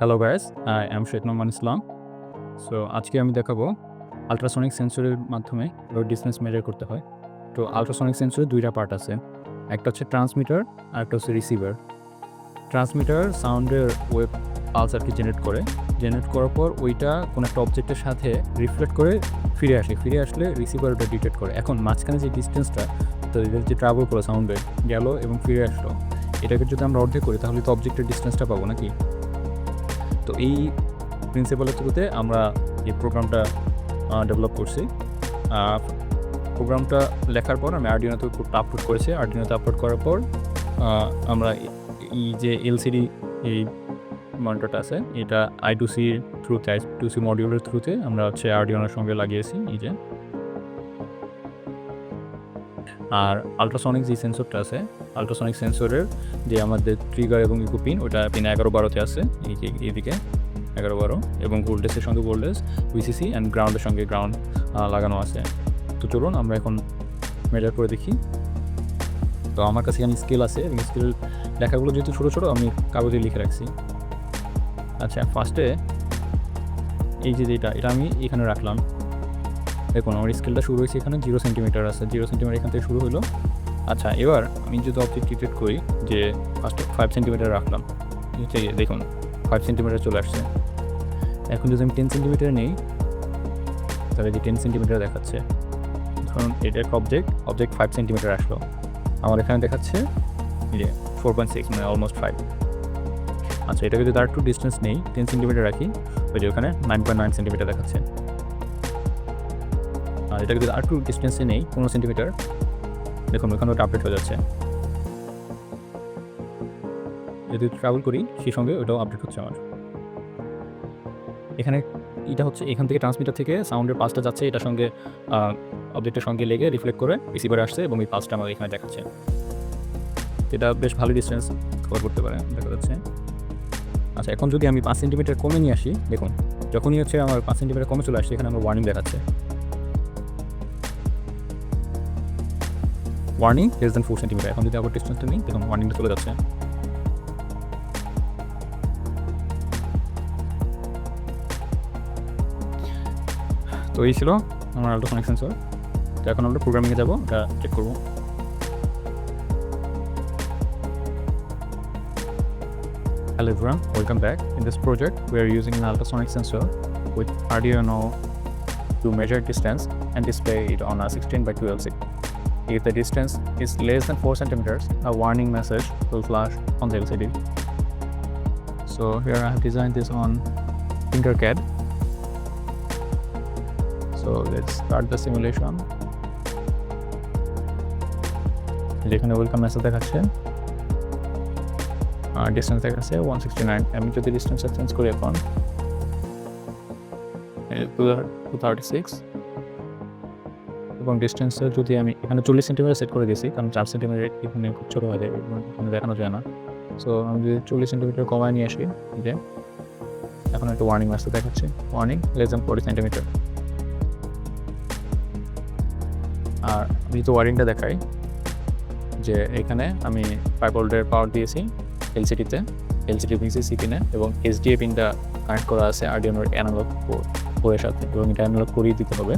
Hello guys, I am Sheikh Noman Islam. So আজকে আমি দেখাবো আল্ট্রাসনিক সেন্সরের মাধ্যমে লোড ডিসটেন্স মেজার করতে হয়। তো আল্ট্রাসনিক সেন্সরের দুইটা পার্ট আছে, একটা হচ্ছে ট্রান্সমিটার আর একটা হচ্ছে রিসিভার। ট্রান্সমিটার সাউন্ডের ওয়েভ পালস আর কি জেনারেট করার পর ওইটা কোনো একটা অবজেক্টের সাথে রিফ্লেক্ট করে ফিরে আসলে রিসিভার ওটা ডিটেক্ট করে। এখন মাঝখানে যে ডিস্টেন্সটা, তো এদের যে ট্রাভেল করে সাউন্ডে গেল এবং ফিরে আসলো, এটাকে যদি আমরা অর্ধেক করি তাহলে তো অবজেক্টের ডিস্টেন্সটা পাবো নাকি। তো এই প্রিন্সিপালের থ্রুতে আমরা এই প্রোগ্রামটা ডেভেলপ করছি। প্রোগ্রামটা লেখার পর আমি আর্ডিনোতে আপলোড করেছি। আর্ডিনোতে আপলোড করার পর আমরা এই যে এলসিডি এই মনিটরটা আছে, এটা I2C থ্রুতে I2C মডিউলের থ্রুতে আমরা হচ্ছে আর্ডিনোর সঙ্গে লাগিয়েছি এই যে। আর আল্ট্রাসনিক যে সেন্সরটা আছে, আল্ট্রাসনিক সেন্সরের যে আমাদের ট্রিগার এবং ইকো পিন, ওটা পিন 11-12তে আছে এই যে এইদিকে 11-12, এবং ভোল্টেজের সঙ্গে ভোল্টেজ, ভিসিসি অ্যান্ড গ্রাউন্ডের সঙ্গে গ্রাউন্ড লাগানো আছে। তো চলুন আমরা এখন মেজার করে দেখি। তো আমার কাছে এখানে স্কেল আছে এবং স্কেল লেখাগুলো যেহেতু ছোটো ছোটো আমি কাগজে লিখে রাখছি। আচ্ছা, ফার্স্টে এই যে এটা আমি এখানে রাখলাম। দেখুন আমার স্কেলটা শুরু হয়েছে এখানে 0 সেন্টিমিটার আছে, 0 সেন্টিমিটার এখান থেকে শুরু হলো। আচ্ছা, এবার আমি যদি অবজেক্ট ডিটেক্ট করি যে ফার্স্টে 5 সেন্টিমিটার রাখলাম, দেখুন 5 সেন্টিমিটার চলে আসছে। এখন যদি আমি 10 সেন্টিমিটার নেই তাহলে যে 10 সেন্টিমিটার দেখাচ্ছে। ধরুন এটা একটা অবজেক্ট 5 সেন্টিমিটার আসলো, আমার এখানে দেখাচ্ছে যে 4.6, মানে অলমোস্ট 5। আচ্ছা, এটাকে যদি তার একটু ডিস্টেন্স নেই, 10 সেন্টিমিটার রাখি, ওই যে ওখানে 9.9 সেন্টিমিটার দেখাচ্ছে। আর এটাকে যদি আর একটু ডিস্টেন্সে নেই 15 সেন্টিমিটার, দেখুন ওখানে ওটা আপডেট হয়ে যাচ্ছে। যদি ট্রাভেল করি সেই সঙ্গে ওটাও আপডেট হচ্ছে আমার এখানে। এটা হচ্ছে এখান থেকে ট্রান্সমিটার থেকে সাউন্ডের পাসটা যাচ্ছে, এটার সঙ্গে অবজেক্টের সঙ্গে লেগে রিফ্লেক্ট করে রিসিভারে আসছে এবং এই পাসটা আমার এখানে দেখাচ্ছে। এটা বেশ ভালো ডিস্টেন্স কভার করতে পারে, দেখা যাচ্ছে। আচ্ছা, এখন যদি আমি 5 সেন্টিমিটার কমে নিয়ে আসি, দেখুন যখনই হচ্ছে আমার 5 সেন্টিমিটার কমে চলে আসছে, এখানে আমার ওয়ার্নিং দেখাচ্ছে, ওয়ার্নিং লেস দেন 4 সেন্টিমিটার। এখন যদি আবার ডিস্টেন্সটা নিই, দেখুন ওয়ার্নিংটা চলে যাচ্ছে। তো এই ছিল আমার আল্ট্রাসনিক সেন্সর। তো এখন আমরা প্রোগ্রামিংয়ে যাবো, এটা চেক করবো। Hello everyone, welcome back. In this project, we are using an ultrasonic sensor with Arduino to measure distance and display it on a 16:2 LCD. If the distance is less than 4 centimeters, a warning message will flash on the LCD. So here I have designed this on Tinkercad. So let's start the simulation. যেখানে welcome message দেখাচ্ছে, distance দেখাচ্ছে 169। আমি যদি ডিস্টেন্সটা change করি এখন 236, এবং ডিস্টেন্সটা যদি আমি এখানে 40 সেন্টিমিটার সেট করে দিয়েছি, কারণ 4 সেন্টিমিটার এখানে খুব ছোটো হয়ে যায়, এখানে দেখানো যায় না। সো আমি যদি 40 সেন্টিমিটার কমায় নিয়ে আসি, যে এখন একটা ওয়ার্নিং মেসেজ দেখাচ্ছে, ওয়ার্নিং লেস দেন 40 সেন্টিমিটার। আর আমি তো ওয়ারিংটা দেখাই যে এখানে আমি 5 ভোল্টের পাওয়ার দিয়েছি এলসিডি ভিসিসি পিনে, এবং এসডিএ পিনটা কানেক্ট করা আছে আর্ডিনোর অ্যানালগ পোর্টের সাথে, এবং এটা অ্যানালগ করিয়ে দিতে হবে।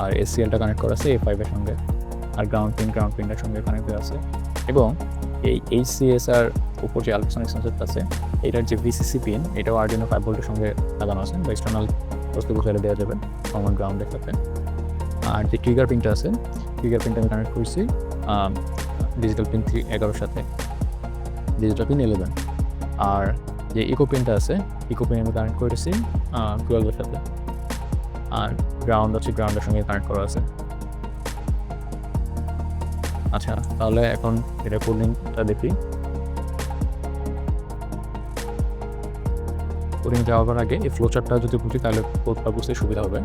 আর এসসিএলটা কানেক্ট করা আছে A5 এর সঙ্গে, আর গ্রাউন্ড পিনটার সঙ্গে কানেক্ট হয়ে আছে। এবং এই HCSR উপর যে আল্ট্রাসনিক সেন্সরটা আছে, এটার যে ভিসিসি পিন, এটাও আর্ডিনো 5 ভোল্টের সঙ্গে লাগানো আছে, বা এক্সটার্নাল বস্তু ছেড়ে দেওয়া যাবে কমন গ্রাউন্ডের সাথে। আর যে ট্রিগার পিনটা আছে, ট্রিগার পিনটা আমি কানেক্ট করছি ডিজিটাল পিন 11 সাথে, ডিজিটাল পিন 11। আর যে ইকো পিনটা আছে, ইকো পিন আমি কানেক্ট করেছি 12 সাথে। আর গ্রাউন্ড হচ্ছে গ্রাউন্ডের সঙ্গে কানেক্ট করা আছে। আচ্ছা, তাহলে এখন এটা কোডিংটা দেখি। কোডিং যাওয়ার আগে এই ফ্লোচার্টটা যদি বুঝি তাহলে কোডটা বুঝতে সুবিধা হবে।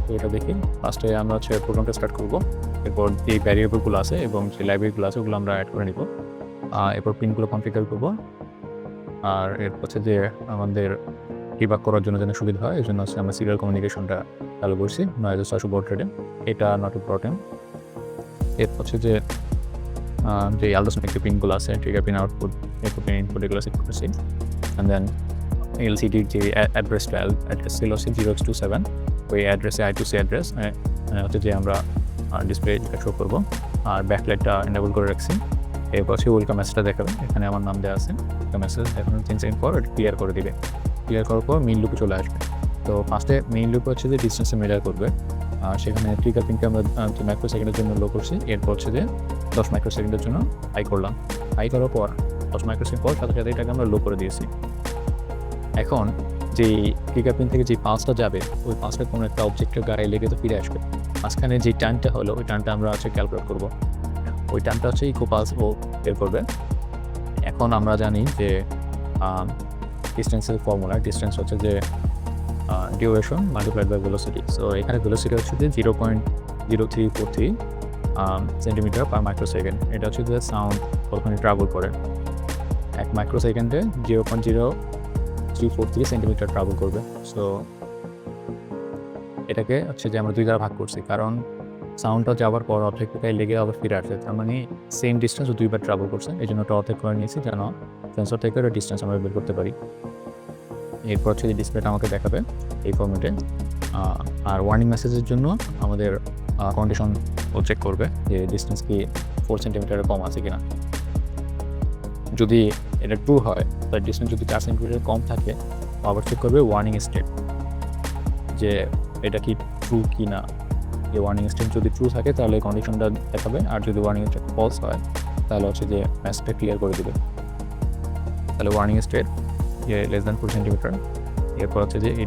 তো এটা দেখি, ফার্স্টে আমরা হচ্ছে প্রোগ্রামটা স্টার্ট করবো। এরপর যে ভ্যারিয়েবলগুলো আছে এবং যে লাইব্রেরিগুলো আছে ওগুলো আমরা অ্যাড করে নিব। এরপর পিনগুলো কনফিগার করবো। আর এরপর হচ্ছে যে আমাদের ডিবাগ করার জন্য যেন সুবিধা হয়, এই জন্য হচ্ছে আমরা সিরিয়াল কমিউনিকেশনটা চালু করছি 9600 বাউড রেটে, এটা নট ইম্পর্টেন্ট। এরপর হচ্ছে যে যে আল্ট্রাসনিক যে পিনগুলো আছে, ট্রিগার পিন, আউটপুট, ইনপুট, এগুলো সেট করেছি। অ্যান্ড দেন এলসিডির যে অ্যাড্রেসটা অ্যাড্রেস ছিল হচ্ছে 0x27, ওই অ্যাড্রেসে I2C অ্যাড্রেস হচ্ছে যে আমরা ডিসপ্লে শো করবো। আর ব্যাকলাইটটা এনেবল করে রাখছি। এরপর হচ্ছে ওয়েলকাম মেসেজটা দেখাবে, এখানে আমার নাম দেওয়া আছে। ওয়েলকাম মেসেজ এখন 3 সেকেন্ড পর এটা ক্লিয়ার করে দিবে। ক্লিয়ার করার পর মেইন লুপে চলে আসবে। তো ফার্স্টে মেইন লুপে হচ্ছে যে ডিস্টেন্সে মেজার করবে, আর সেখানে ট্রিগার পিনকে আমরা 2 মাইক্রোসেকেন্ডের জন্য লো করছি। এরপর হচ্ছে যে 10 মাইক্রোসেকেন্ডের জন্য হাই করলাম। হাই করার পর 10 মাইক্রোসেকেন্ড পর সাথে সাথে এটাকে আমরা লো করে দিয়েছি। এখন যেই ট্রিগার পিন থেকে যে পালসটা যাবে, ওই পালসটা কোনো একটা অবজেক্টের গায়ে লেগে তো ফিরে আসবে। মাঝখানে যে টাইমটা হলো ওই টাইমটা আমরা হচ্ছে ক্যালকুলেট করবো। ওই টাইমটা হচ্ছে ইকো পালস ও বের করবে। এখন আমরা জানি যে ডিস্টেন্সের ফর্মুলা, ডিস্টেন্স হচ্ছে যে duration multiplied by velocity. So এখানে ভেলোসিটি হচ্ছে যে 0.0343 সেন্টিমিটার পার মাইক্রোসেকেন্ড। এটা হচ্ছে যে সাউন্ড কতখানি ট্রাভেল করে। 1 মাইক্রোসেকেন্ডে 0.0343 সেন্টিমিটার ট্রাভেল করবে। সো এটাকে হচ্ছে যে আমরা 2 দ্বারা ভাগ করছি, কারণ সাউন্ডটা যাওয়ার পর অর্ধেকটাই লেগে আবার ফিরে আসছে, তার মানে সেম ডিস্টেন্স 2বার ট্রাভেল করছে। এই জন্য ওটা অর্ধেক করে নিয়েছি যেন সেন্সর থেকে ওটা ডিস্টেন্স আমরা বের করতে পারি। এরপর হচ্ছে যে ডিসপ্লেটা আমাকে দেখাবে এই ফর্মেটে। আর ওয়ার্নিং মেসেজের জন্য আমাদের কন্ডিশন ও চেক করবে যে ডিস্টেন্স কি 4 সেন্টিমিটারের কম আছে কিনা। যদি এটা ট্রু হয়, তার ডিস্টেন্স যদি 4 সেন্টিমিটার কম থাকে, আবার চেক করবে ওয়ার্নিং স্টেট যে এটা কি ট্রু কি না। এই ওয়ার্নিং স্টেট যদি ট্রু থাকে তাহলে কন্ডিশনটা দেখাবে, আর যদি ওয়ার্নিং স্টেট ফলস হয় তাহলে হচ্ছে যে ম্যাচটা ক্লিয়ার করে দেবে। তাহলে ওয়ার্নিং স্টেট যে লেস দ্যান 4 সেন্টিমিটার। এরপর হচ্ছে যে এই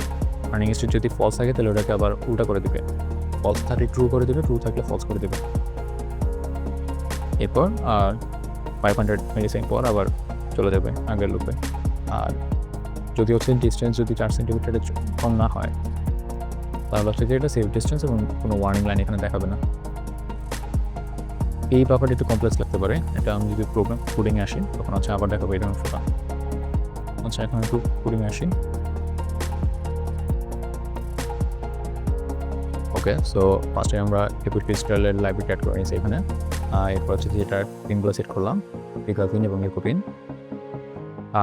ওয়ার্নিং স্টেট যদি ফলস থাকে তাহলে ওটাকে আবার উল্টা করে দেবে, ফলস থাকলে ট্রু করে দেবে, ট্রু থাকলে ফলস করে দেবে। এরপর 500 মিলিসেকেন্ড পর আবার চলে যাবে আগের লুপে। আর যদি হচ্ছে ডিস্টেন্স যদি 4 সেন্টিমিটারের কম না হয় তাহলে হচ্ছে যে এটা সেফ ডিস্টেন্স এবং কোনো ওয়ার্নিং লাইন এখানে দেখাবে না। এই ব্যাপারটা একটু কমপ্লেক্স লাগতে পারে, এটা আমি যদি প্রোগ্রাম কোডিংয়ে আসি তখন হচ্ছে আবার দেখাবো এই অংশটা। আচ্ছা, এখন একটু কোডিংয়ে আসি। ওকে, সো ফার্স্টে আমরা একুশ ক্রিস্টালের লাইব্রেরি অ্যাড করে নিয়েছি এখানে। এরপর হচ্ছে যে এটা পিনগুলো সেট করলাম, ট্রিগার পিন এবং ইকো পিন।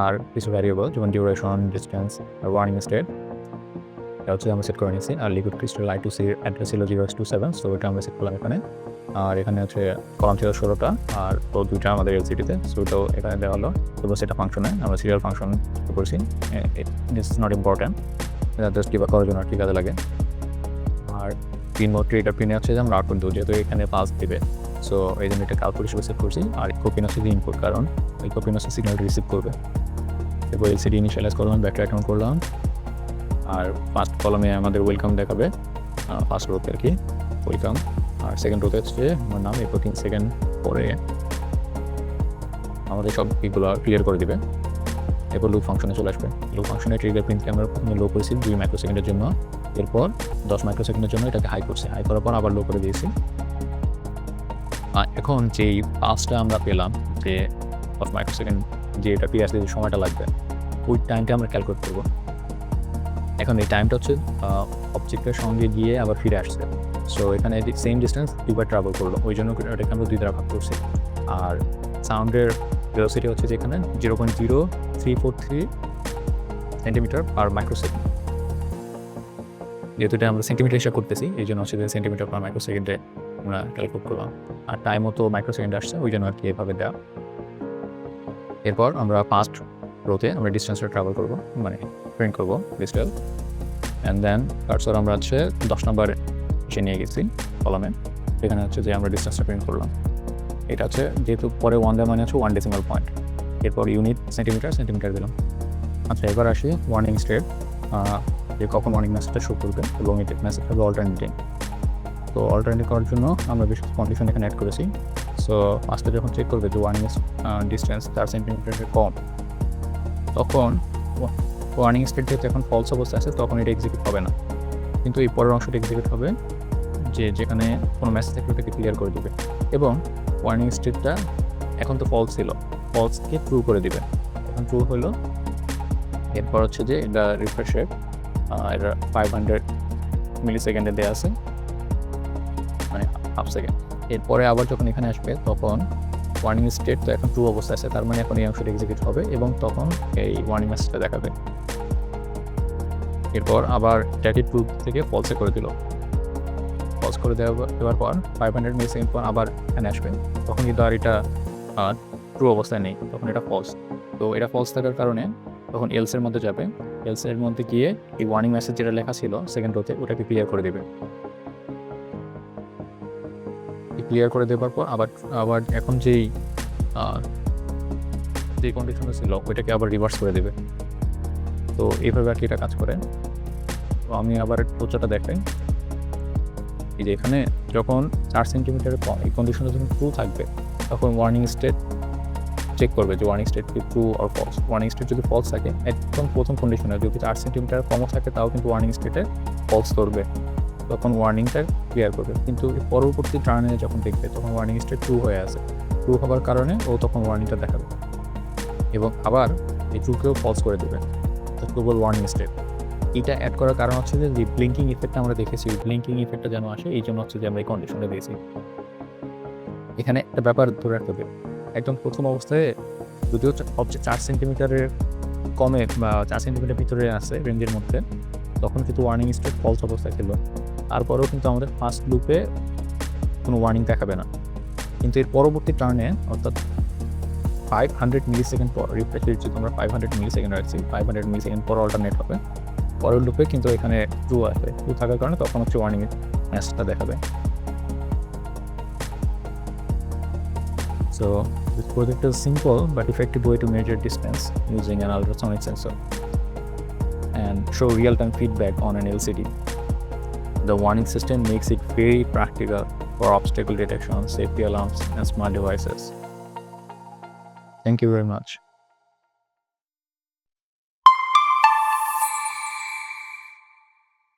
আর কিছু ভ্যারিয়েবল যেমন ডিউরেশন, ডিস্টেন্স আর ওয়ার্নিং স্টেট এটা হচ্ছে আমরা সেট করে নিয়েছি। আর লিকুইড ক্রিস্টাল I2C অ্যাড্রেস ছিল 0x27, সো এটা আমরা সেট করলাম এখানে। আর এখানে হচ্ছে কলাম ছিল 16টা, আর তো 2টা আমাদের এলসিডিতে, সো এটাও এখানে দেওয়া হলো। এবং সেটা ফাংশনে আমরা সিরিয়াল ফাংশন করেছি। It's not important, just debug করার জন্য ঠিক কাজে লাগে। আর পিন মোড ট্রিগার পিনে হচ্ছে যে আমরা আউটপুট দেবো, যেহেতু এখানে পালস দেবে, সো এই জন্য এটা আউটপুট হিসেবে সেট করছি। আর ইকো পিন হচ্ছে যে ইনপুট, কারণ ইকো পিন হচ্ছে সিগন্যাল রিসিভ করবে। এরপর এলসিডি ইনিশিয়ালাইজ করলাম, ব্যাটারি অ্যাকাউন্ট করলাম। আর ফার্স্ট কলমে আমাদের ওয়েলকাম দেখাবে, ফার্স্ট রোতে আর কি ওয়েলকাম। আর সেকেন্ড রোতে হচ্ছে আমার নাম। এরপর 3 সেকেন্ড পরে আমাদের সব কিগুলো ক্লিয়ার করে দিবে। এরপর লুপ ফাংশনে চলে আসবে। লুপ ফাংশনে ট্রিগার পিনকে আমরা প্রথমে লো করেছি 2 মাইক্রোসেকেন্ডের জন্য, এরপর 10 মাইক্রোসেকেন্ডের জন্য এটাকে হাই করছি। হাই করার পর আবার লো করে দিয়েছি। এখন যেই পাসটা আমরা পেলাম যে 10 মাইক্রোসেকেন্ড যে এটা পেয়ে আসতে যে সময়টা লাগবে, ওই টাইমটা আমরা ক্যালকুলেট করবো। এখন এই টাইমটা হচ্ছে অবজেক্টের সঙ্গে গিয়ে আবার ফিরে আসছে। সো এখানে সেম ডিস্টেন্স 2বার ট্রাভেল করলো, ওই জন্য এটাকে আমরা 2 দ্বারা ভাগ করছি। আর সাউন্ডের ভেলোসিটি হচ্ছে যেখানে 0.0343 সেন্টিমিটার পার মাইক্রোসেকেন্ড। যেহেতু এটা আমরা সেন্টিমিটার হিসাব করতেছি, এই জন্য হচ্ছে সেন্টিমিটার পার মাইক্রোসেকেন্ডে আমরা ক্যালকুলেট করলাম। আর টাইমও তো মাইক্রোসেকেন্ডে আসছে, ওই জন্য আর কি এভাবে দেওয়া। এরপর আমরা ফার্স্ট রোতে আমরা ডিস্টেন্সটা ট্রাভেল করবো, মানে প্রিন্ট করবো ডিজিটাল। অ্যান্ড দেন কার্সর আমরা হচ্ছে 10 নম্বর এসে নিয়ে গেছি কলমে, এখানে হচ্ছে যে আমরা ডিস্টেন্সটা প্রিন্ট করলাম। এটা হচ্ছে যেহেতু পরে 1 দেওয়া মানে হচ্ছে 1 ডেসিমাল পয়েন্ট। এরপর ইউনিট সেন্টিমিটার দিলাম। আচ্ছা, এবার আসি ওয়ার্নিং স্টেট, যে কখন ওয়ার্নিং মেসেজটা শো করবে, এবং এই মেসেজটা হবে অল্টারনেটিং। তো অল্টারনেটিং করার জন্য আমরা বেশ কন্ডিশন এখানে অ্যাড করেছি। সো ফার্স্টে যখন চেক করবে যে ওয়ার্নিং ডিস্টেন্স 4 সেন্টিমিটারের কম, তখন ওয়ার্নিং স্টেট যেহেতু এখন ফলস অবস্থা আছে তখন এটা এক্সিকিউট হবে না, কিন্তু এই পরের অংশটা এক্সিকিউট হবে, যেখানে কোনো মেসেজ থাকলে ওটাকে ক্লিয়ার করে দেবে। এবং ওয়ার্নিং স্টেটটা এখন তো ফলস ছিল, ফলসকে ট্রু করে দিবে। এখন ট্রু হলো, এরপর হচ্ছে যে এটা রিফ্রেশ রেট এটা 500 মিলিসেকেন্ডে দেওয়া আছে, মানে হাফ সেকেন্ড। এরপরে আবার যখন এখানে আসবে তখন ওয়ার্নিং স্টেট তো এখন ট্রু অবস্থা আছে, তার মানে এখন এই অংশটা এক্সিকিউট হবে এবং তখন এই ওয়ার্নিং মেসেজটা দেখাবে। এরপর আবার এটাকে ট্রু থেকে ফলসে করে দিল। ফলস করে দেওয়ার পর 500 মিলি সেকেন্ড পর আবার এখানে আসবে, তখন কিন্তু আর এটা ট্রু অবস্থায় নেই, তখন এটা ফলস। তো এটা ফলস থাকার কারণে তখন এলসের মধ্যে যাবে, এলসের মধ্যে গিয়ে এই ওয়ার্নিং মেসেজ যেটা লেখা ছিল সেকেন্ড রোতে ওটাকে ক্লিয়ার করে দেবে। ক্লিয়ার করে দেওয়ার পর আবার এখন যে কন্ডিশনটা ছিল ওইটাকে আবার রিভার্স করে দেবে। তো এইভাবে আর কি এটা কাজ করে। তো আমি আবার প্রচারটা দেখাই। এই যে এখানে যখন 4 সেন্টিমিটারের কম এই কন্ডিশনটা যখন ট্রু থাকবে তখন ওয়ার্নিং স্টেট চেক করবে যে ওয়ার্নিং স্টেট কি ট্রু আর ফলস। ওয়ার্নিং স্টেট যদি ফলস থাকে, একদম প্রথম কন্ডিশনে যদি 4 সেন্টিমিটার কমও থাকে তাও কিন্তু ওয়ার্নিং স্টেটে ফলস করবে, তখন ওয়ার্নিংটা ক্লিয়ার করবে। কিন্তু পরবর্তী টার্নে যখন দেখবে তখন ওয়ার্নিং স্টেট ট্রু হয়ে আছে, ট্রু হওয়ার কারণে ও তখন ওয়ার্নিংটা দেখাবে এবং আবার এই ট্রুকেও ফলস করে দেবে, কেবল ওয়ার্নিং স্টেট। এটা অ্যাড করার কারণ হচ্ছে যে ব্লিঙ্কিং ইফেক্ট আমরা দেখেছি, ব্লিঙ্কিং ইফেক্টটা যেন আসে এই জন্য হচ্ছে যে আমরা এই কন্ডিশনটা দিয়েছি। এখানে একটা ব্যাপার ধরে রাখতে হবে, একদম প্রথম অবস্থায় যদিও সবচেয়ে 4 সেন্টিমিটারের কমে বা 4 সেন্টিমিটার ভিতরে আছে রেঞ্জের মধ্যে, তখন কিন্তু ওয়ার্নিং স্টেট ফলস অবস্থায় ছিল। তারপরেও কিন্তু আমাদের ফার্স্ট লুপে কোনো ওয়ার্নিং দেখাবে না। কিন্তু এর পরবর্তী টার্নে অর্থাৎ 500 মিলি সেকেন্ড পর রিফ্রেশ রেট যদি আমরা 500 মিলি সেকেন্ড রাখছি, 500 মিলি সেকেন্ড পর অল্টারনেট হবে, পরের লুপে কিন্তু এখানে ট্রু আসবে। ট্রু থাকার কারণে তখন হচ্ছে ওয়ার্নিং মেসেজটা দেখাবে। So this project is simple but effective way to measure distance using an ultrasonic sensor and show real-time feedback on an LCD. The warning system makes it very practical for obstacle detection, safety alarms, and smart devices. Thank you very much.